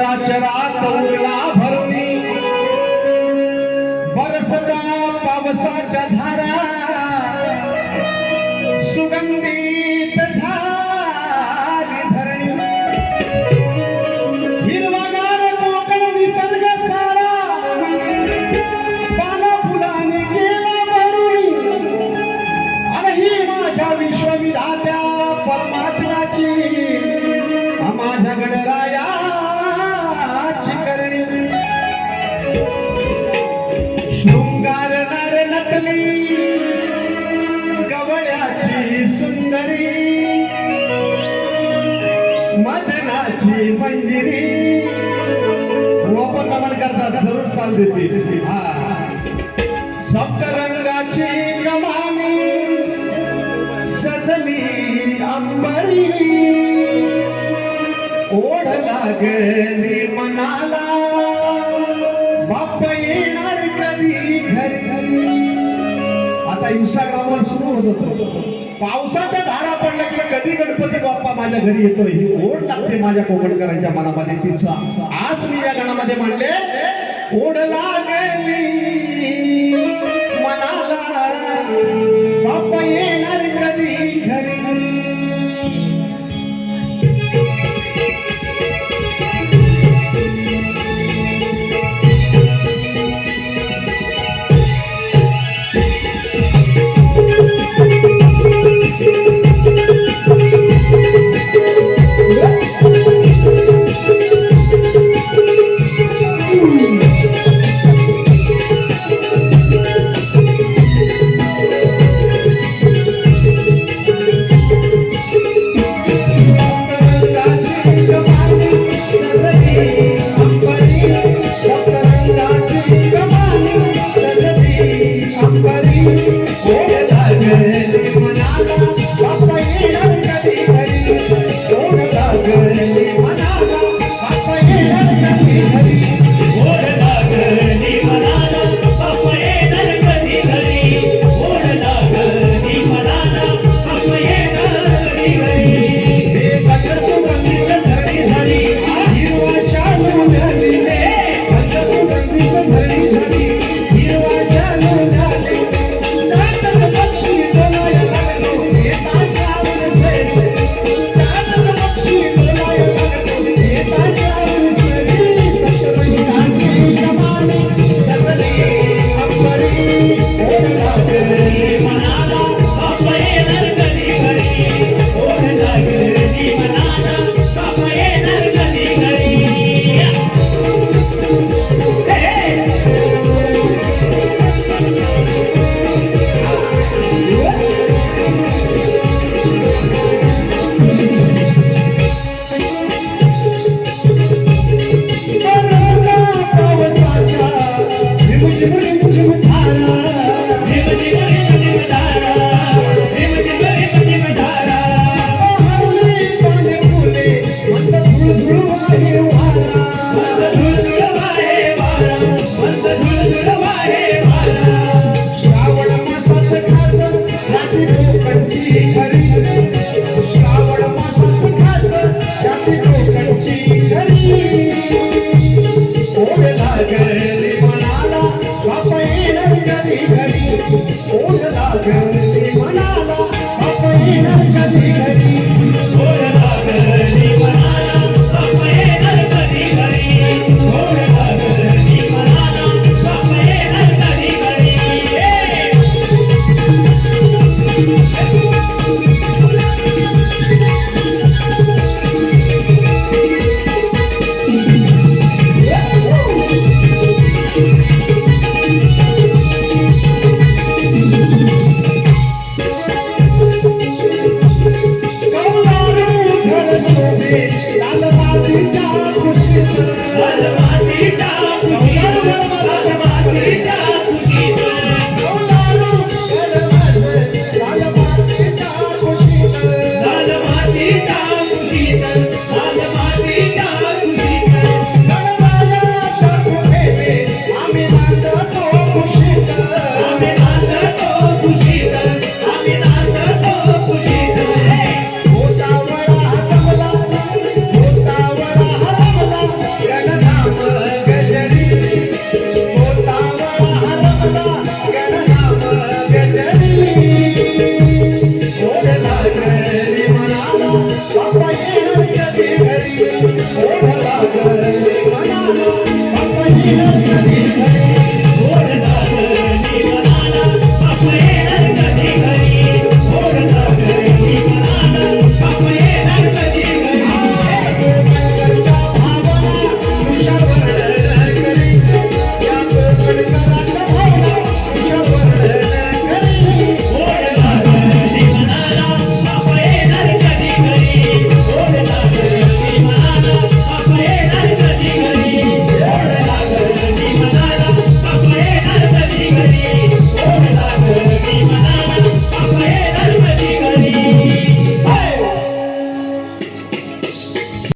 चराचरात उरला भरुनी बरसता पावसाच्या धारा सुगंधित झाली धरणी हिरवागार कोकण निसर्ग सारा पाना फुलाने गेला भरुनी आणि ही माझ्या विश्वविधात्या परमात्म्याची माझ्या गणरायाची करणी शृंगार नर नटली गवळ्याची सुंदरी मदनाची मंजिरी आपण नमन करतात जरूर चाल देते हा सप्तरंगाची कमानी सजली अंबरी ओढ लागली मनाला बाप्प येणार कधी घरी आता इंस्टाग्रामवर सुरू होत पावसाच्या धारा पडल्या की कधी गणपती बाप्पा माझ्या घरी येतोय ही ओढ लागते माझ्या कोकणकरांच्या मनामध्ये तिचा आज मी या गाण्यामध्ये म्हणले ओढ लागली मनाला बाप्पा